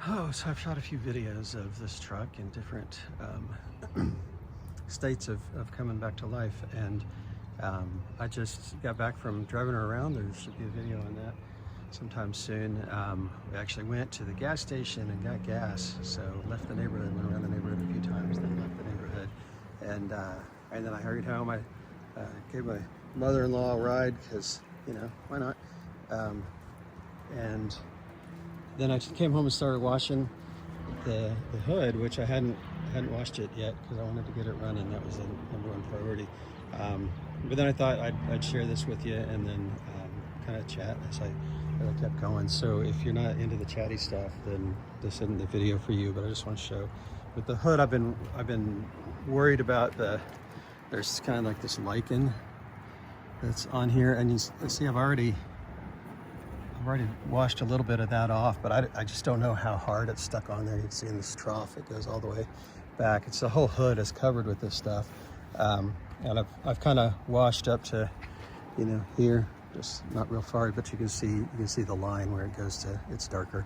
Oh, so I've shot a few videos of this truck in different states of coming back to life, and I just got back from driving her around. There should be a video on that sometime soon. We actually went to the gas station and got gas, so left the neighborhood, went around the neighborhood a few times, then left the neighborhood, and then I hurried home. I gave my mother-in-law a ride because, you know, why not? And then I just came home and started washing the hood, which I hadn't washed it yet because I wanted to get it running. That was the #1 priority. But then I thought I'd share this with you and then kind of chat as I kept going. So if you're not into the chatty stuff, then this isn't the video for you. But I just want to show with the hood. I've been worried about there's kind of like this lichen that's on here, and you see I've already washed a little bit of that off, but I just don't know how hard it's stuck on there. You can see in this trough, it goes all the way back. It's the whole hood is covered with this stuff. And I've kind of washed up to, you know, here, just not real far, but you can see the line where it goes to, it's darker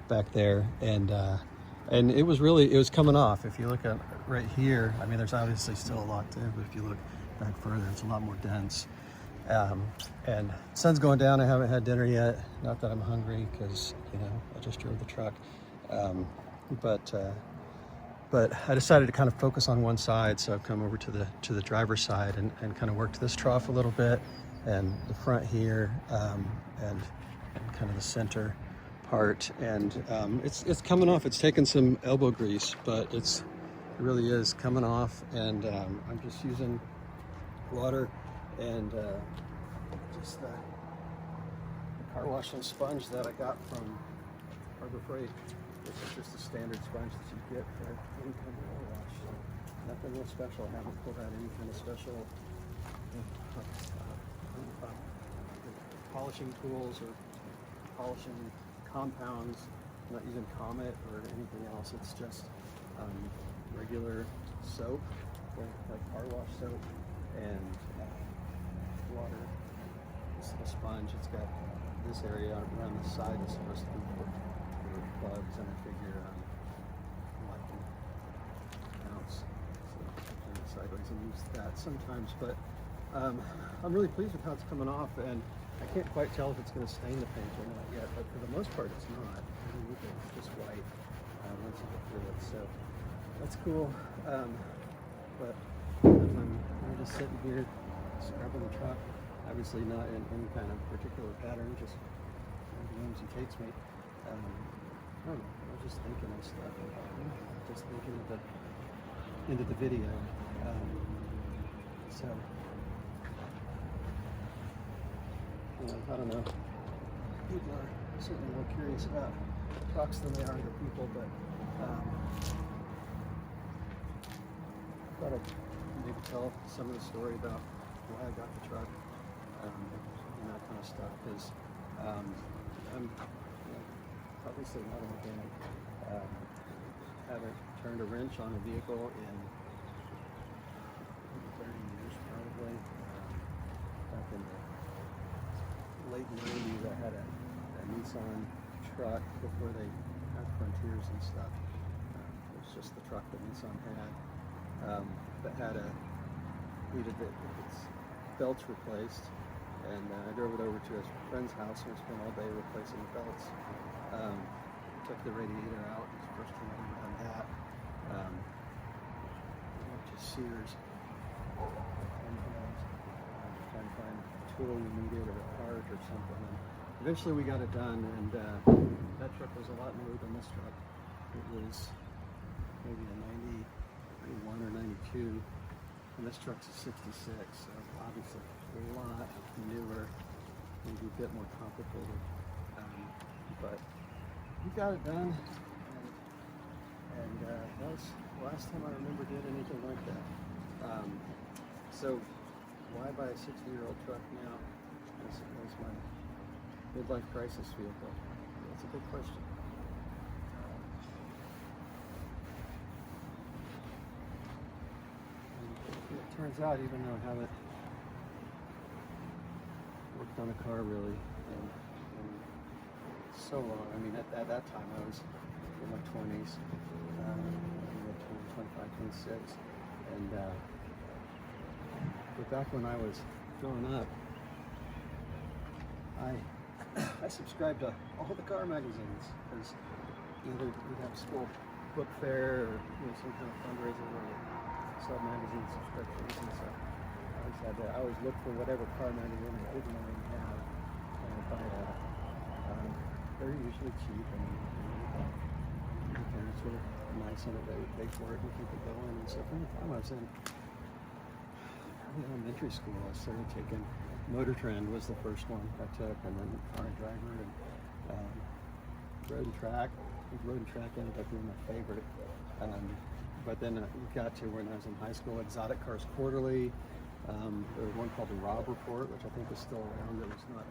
back there. And it was coming off. If you look at right here, I mean, there's obviously still a lot there, but if you look back further, it's a lot more dense. And sun's going down. I haven't had dinner yet. Not that I'm hungry because, you know, I just drove the truck. But I decided to kind of focus on one side. So I've come over to the driver's side and kind of worked this trough a little bit, and the front here, and kind of the center part. And it's coming off. It's taken some elbow grease, but it really is coming off. And I'm just using water and just the car washing sponge that I got from Harbor Freight. This is just a standard sponge that you get for any kind of car wash. So nothing real special. I haven't pulled out any kind of special polishing tools or polishing compounds. I'm not using Comet or anything else. It's just regular soap, like car wash soap, and water. This little sponge, it's got this area around the side is supposed to be for plugs, and I figure lichen counts. So I turn it sideways and use that sometimes, but I'm really pleased with how it's coming off, and I can't quite tell if it's going to stain the paint or not yet, but for the most part it's not. Underneath it, it's just white once you get through it, so that's cool. But I'm just sitting here scrubbing the truck, obviously not in any kind of particular pattern, just the whims he takes me. I don't know, I was just thinking of stuff, just thinking of into the video. So, you know, I don't know, people are certainly more curious about trucks than they are other people, but I thought I'd maybe tell some of the story about why I got the truck, and that kind of stuff, because I'm obviously not a mechanic. Haven't turned a wrench on a vehicle in 30 years probably. Back in the late 90s I had a Nissan truck before they had Frontiers and stuff. It was just the truck that Nissan had, that needed its belts replaced, and I drove it over to a friend's house and spent all day replacing the belts. Took the radiator out. It was the first time I'd ever done that. Went to Sears and trying to find a tool we needed or a part or something. And eventually we got it done, and that truck was a lot newer than this truck. It was maybe a 91 or 92. And this truck's a 66, so obviously a lot newer, maybe a bit more complicated. But we got it done, and that was the last time I remember did anything like that. So why buy a 60-year-old truck now as my midlife crisis vehicle? That's a good question. It turns out, even though I haven't worked on a car really in so long. I mean, at that time, I was in my 20s, 25, 26. And but back when I was growing up, I subscribed to all the car magazines because either we'd have school book fair or some kind of fundraiser where we sell magazine subscriptions, and so I always look for whatever car magazine I didn't already have, and I buy that. They're usually cheap, and my parents were nice in it. They would pay for it and keep it going. And so from the time I was in elementary school, I started taking Motor Trend was the first one I took, and then Car and Driver, and Road and Track. I think Road and Track ended up being my favorite. But then it got to when I was in high school, Exotic Cars Quarterly. There was one called the Rob Report, which I think is still around. It was not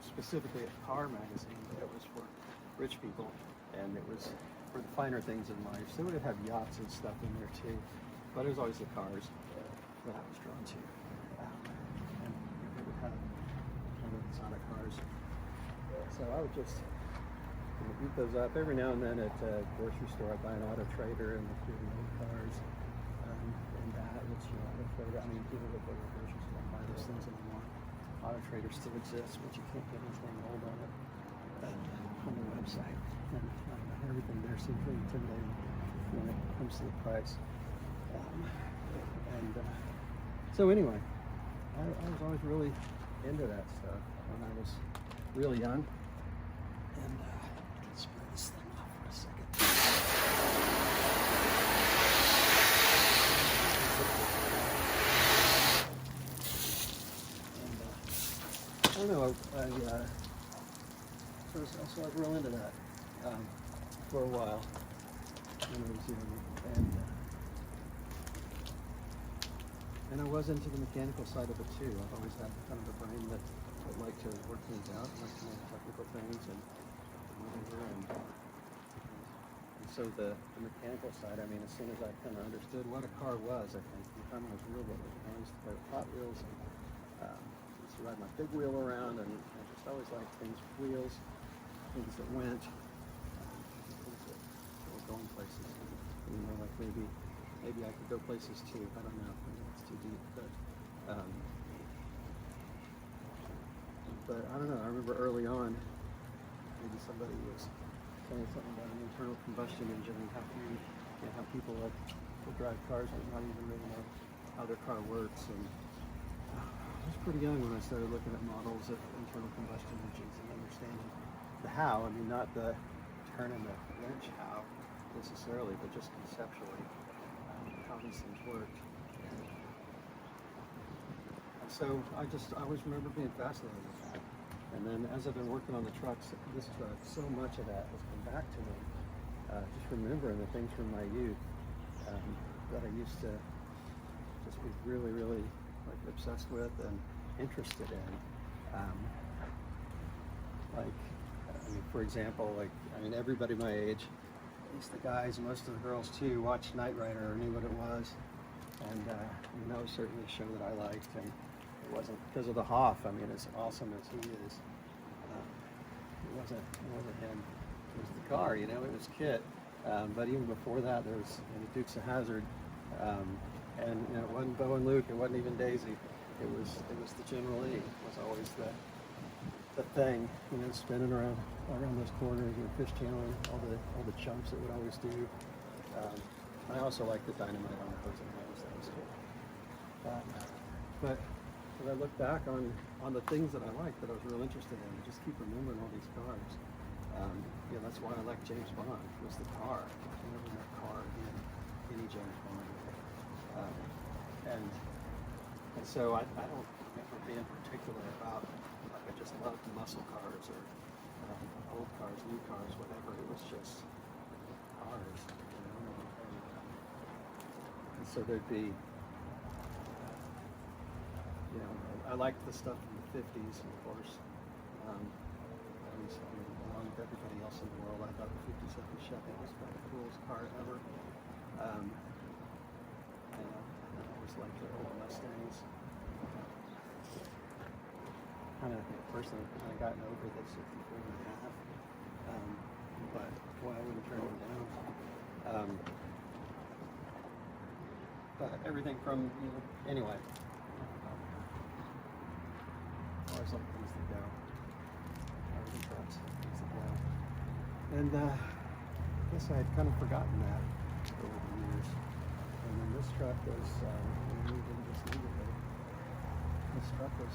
specifically a car magazine, but it was for rich people, and it was for the finer things in life. So it would have yachts and stuff in there too, but it was always the cars that I was drawn to. And it would have kind of exotic cars. So I would just eat those up every now and then at a grocery store. I'd buy an Auto Trader and look through the old cars, and that, which Auto Trader, I mean, people that go to the grocery store and buy those things anymore. Auto Trader still exists, but you can't get anything old on it on the website. And everything there seems really intimidating when it comes to the price. So anyway, I was always really into that stuff when I was really young. And let's spray this thing off for a second. And I don't know, so I was real into that for a while when I was young. And I was into the mechanical side of it too. I've always had kind of a brain that liked to work things out, liked to know technical things and whatever. And so the mechanical side, I mean, as soon as I kind of understood what a car was, I think, from the time I was real little, I used to play with Hot Wheels and used to ride my big wheel around, and I just always liked things with wheels, things that went, things that were going places. You know, like maybe I could go places too. I don't know. Maybe it's too deep, but I don't know. I remember early on, maybe somebody was saying something about an internal combustion engine and how people that drive cars might not even really know how their car works. And I was pretty young when I started looking at models of internal combustion engines and understanding the how. I mean, not the turn and the wrench how necessarily, but just conceptually how these things worked. And so I always remember being fascinated with that. And then as I've been working on the trucks, this truck, so much of that has come back to me. Just remembering the things from my youth that I used to just be really, really like obsessed with and interested in. For example, everybody my age, at least the guys, most of the girls too, watched Knight Rider or knew what it was, and that was certainly a show that I liked. And it wasn't because of the Hoff. I mean, as awesome as he is, it wasn't him. It was the car. It was Kit. But even before that, there was Dukes of Hazzard, and it wasn't Bo and Luke. It wasn't even Daisy. It was the General Lee. It was always the thing, spinning around those corners and fishtailing all the chumps that would always do. I also like the dynamite on the hose and hose. That was cool. But as I look back on the things that I liked, that I was real interested in, I just keep remembering all these cars. That's why I like James Bond. It was the car. Whenever that car in any James Bond. And so I don't remember being particular about, I just loved muscle cars or old cars, new cars, whatever. It was just cars. And so there'd be, I liked the stuff from the 50s, of course. Along with everybody else in the world, I thought the 57 Chevy was about the coolest car ever. I always liked the old Mustangs. kind of personally kind of gotten over the 64 and a half. But boy, I wouldn't turn them down. But everything from, anyway. Always like things that go. Everything trucks, things that go. And I guess I had kind of forgotten that over the years. And then this truck was, we moved in just immediately. This truck was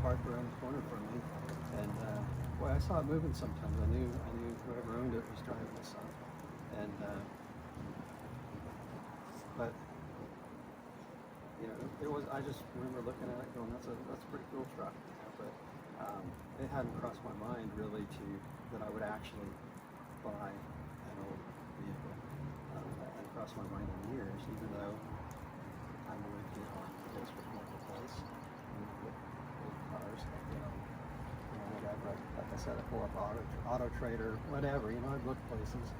parked around the corner from me. And boy, I saw it moving sometimes. I knew whoever owned it was driving this on. And but it was. I just remember looking at it, going, "That's a pretty cool truck." But it hadn't crossed my mind really that I would actually buy an old vehicle. That hadn't crossed my mind in years, even though I would place with marketplace with old cars. Like I said, I pull up Auto Trader, whatever. I'd look places,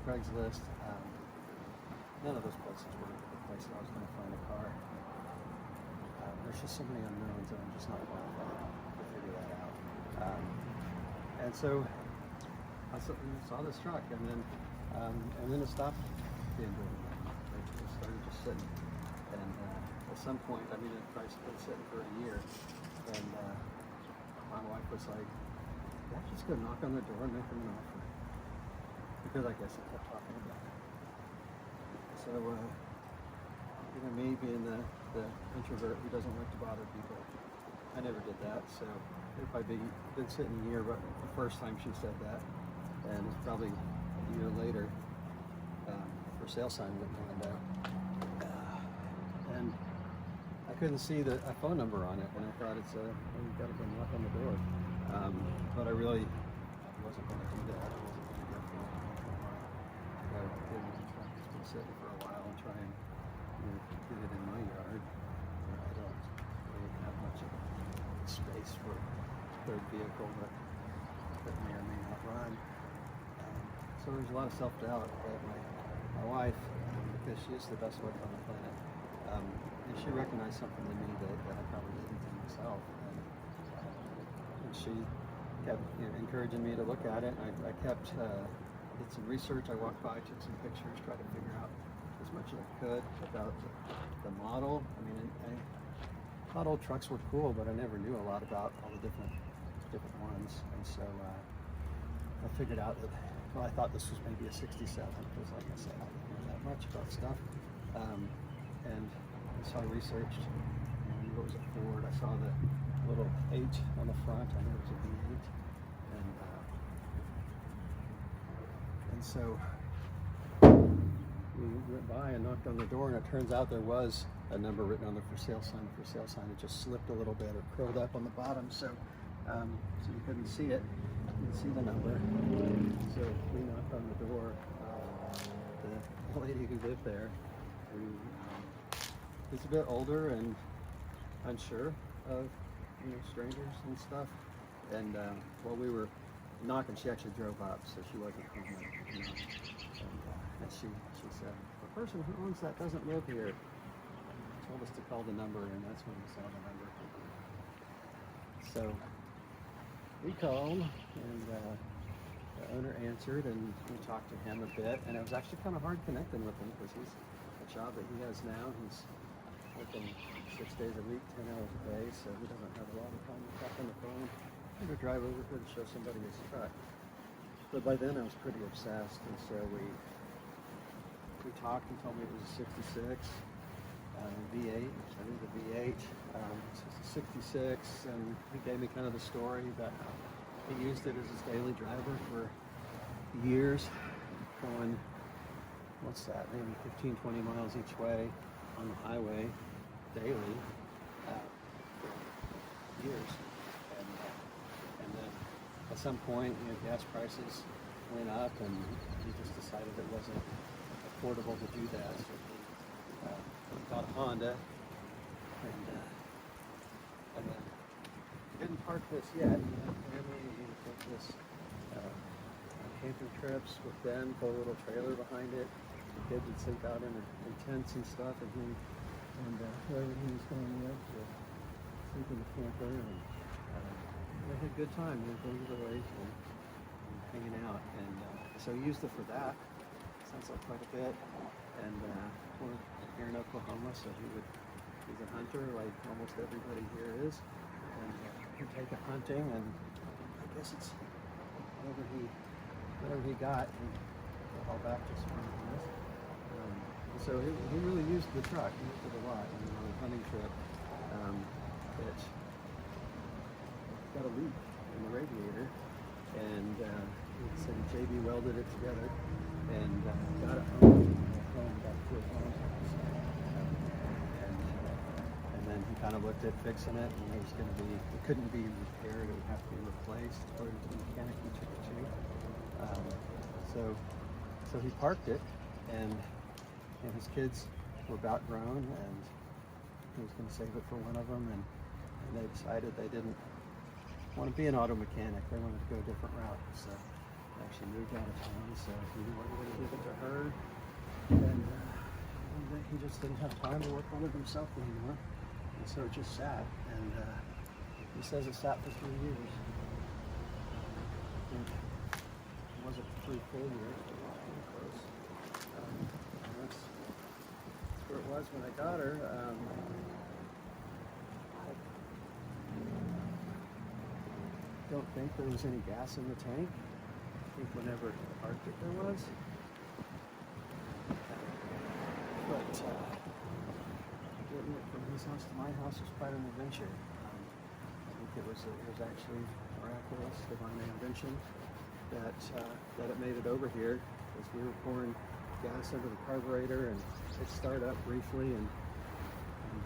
Craigslist. None of those places were the place that I was going to find a car. There's just so many unknowns, and I'm just not qualified to figure that out. And so I saw this truck, and then it stopped being driven. It started just sitting, and at some point, it probably been sitting for a year, and my wife was like, "Yeah, just go knock on the door and make them an offer," because I guess I kept talking about it. So, me being the introvert who doesn't like to bother people, I never did that. So it'd probably been sitting a year, but the first time she said that, and it's probably a year later, for sale sign went in the window, and I couldn't see a phone number on it, and I thought you got to go knock on the door. But I really wasn't going to do that. I wasn't going to get it's been sitting for a while and try and get it in my yard. I don't really have much of space for a third vehicle that may or may not run. So there's a lot of self-doubt that my wife, because she is the best wife on the planet, and she recognized something in me that I probably didn't in myself. And she kept encouraging me to look at it. I kept did some research. I walked by, took some pictures, tried to figure out as much as I could about the model. I thought old trucks were cool, but I never knew a lot about all the different ones. And so I figured out that, I thought this was maybe a 67, because like I said, I didn't know that much about stuff. And so I researched, I knew it was a Ford. I saw the little H on the front. I knew it was a V8. And so we went by and knocked on the door, and it turns out there was a number written on the for sale sign. The for sale sign had just slipped a little bit or curled up on the bottom, so you couldn't see it. You could see the number. So we knocked on the door. The lady who lived there, who is a bit older and unsure of strangers and stuff. And while we were knocking, she actually drove up, so she wasn't home. And she said, "The person who owns that doesn't live here." Told us to call the number, and that's when we saw the number. So we called, and the owner answered, and we talked to him a bit. And it was actually kind of hard connecting with him, because he's a job that he has now. He's working 6 days a week, 10 hours a day, so he doesn't have a lot of time to talk on the phone. I had to drive over here to show somebody his truck. But by then I was pretty obsessed, and so we talked. He told me it was a 66 V8, which I knew the V8. It's a 66, and he gave me kind of the story that he used it as his daily driver for years, going, what's that, maybe 15, 20 miles each way on the highway daily for years. And then at some point, gas prices went up, and he just decided it wasn't affordable to do that. So he bought a Honda, and then he didn't park this yet. He had family, and he would take this camping trips with them, put a little trailer behind it. The kids would sleep out in tents and stuff, and whoever he was going with would sleep in the camper. And they had a good time. They were going to the lake and hanging out, and so he used it for that. Sounds like quite a bit. And we're here in Oklahoma, so he's a hunter like almost everybody here is, and he'd take it hunting, and I guess it's whatever he got, he haul back to some of this. So he really used the truck. He used it a lot on a hunting trip. It got a leak in the radiator, and so JB welded it together and got it home back to his mom's house. And then he kind of looked at fixing it, and it couldn't be repaired. It would have to be replaced according to the mechanic he took it to. So he parked it, and his kids were about grown, and he was going to save it for one of them, and they decided they didn't want to be an auto mechanic. They wanted to go a different route. So they actually moved out of town, so he wasn't going to give it to her, and he just didn't have time to work on it himself anymore, and so it just sat, and he says it sat for 3 years. It wasn't 3 full years, but it was pretty close. That's where it was when I got her. I don't think there was any gas in the tank. I think whenever I parked it there was. But getting it from his house to my house was quite an adventure. I think it was actually miraculous, divine intervention, that it made it over here, because we were pouring gas into the carburetor, and it started up briefly and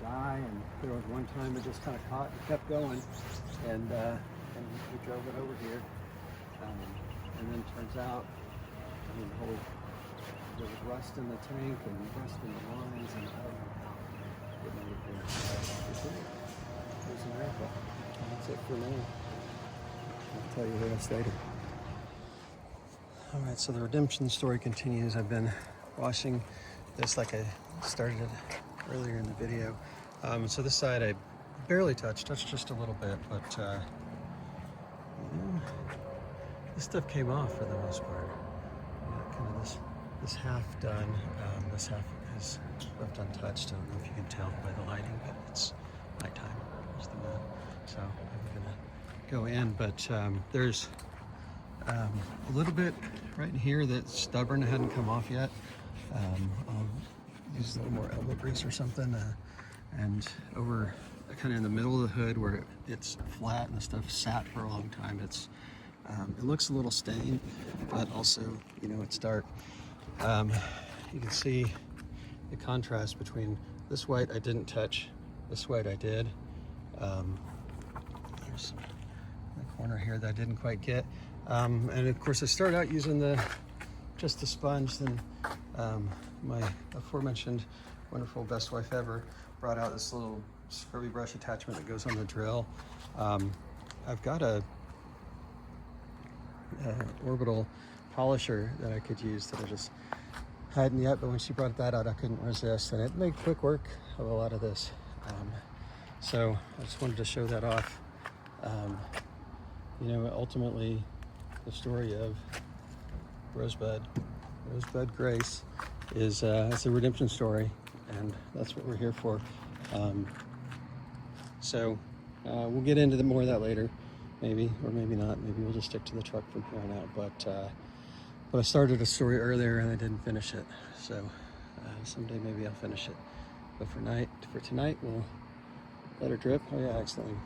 die, and there was one time it just kind of caught and kept going, and we drove it over here, and then turns out, there was rust in the tank and rust in the lines, and I don't know how it made it there. It was a miracle. And that's it for me. I'll tell you the rest later. All right, so the redemption story continues. I've been washing this like I started it earlier in the video. So this side I barely touched just a little bit, but this stuff came off for the most part. Kind of this half done. This half is left untouched. I don't know if you can tell by the lighting, but it's nighttime. There's the moon, so I'm gonna go in. But there's a little bit right in here that's stubborn. It hadn't come off yet. I'll use a little more elbow grease or something, and over kind of in the middle of the hood where it's flat and the stuff sat for a long time, it looks a little stained, but also, it's dark. You can see the contrast between this white I didn't touch, this white I did. There's the corner here that I didn't quite get. And of course I started out using just the sponge, then my aforementioned wonderful best wife ever brought out this little scrubby brush attachment that goes on the drill. I've got a orbital polisher that I could use that I just hadn't yet, but when she brought that out I couldn't resist, and it made quick work of a lot of this. So I just wanted to show that off. Ultimately the story of Rosebud Grace is it's a redemption story, and that's what we're here for. So we'll get into more of that later, maybe, or maybe not. Maybe we'll just stick to the truck from here on out. But I started a story earlier and I didn't finish it, so someday maybe I'll finish it. But for tonight, we'll let her drip. Oh yeah, I accidentally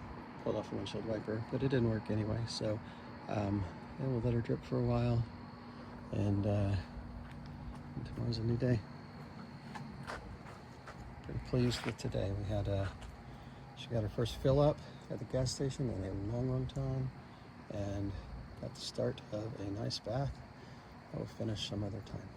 pulled off the windshield wiper, but it didn't work anyway. So yeah, we'll let her drip for a while, and tomorrow's a new day. Pretty pleased with today. We had she got her first fill up at the gas station in a long time, and got the start of a nice bath. I will finish some other time.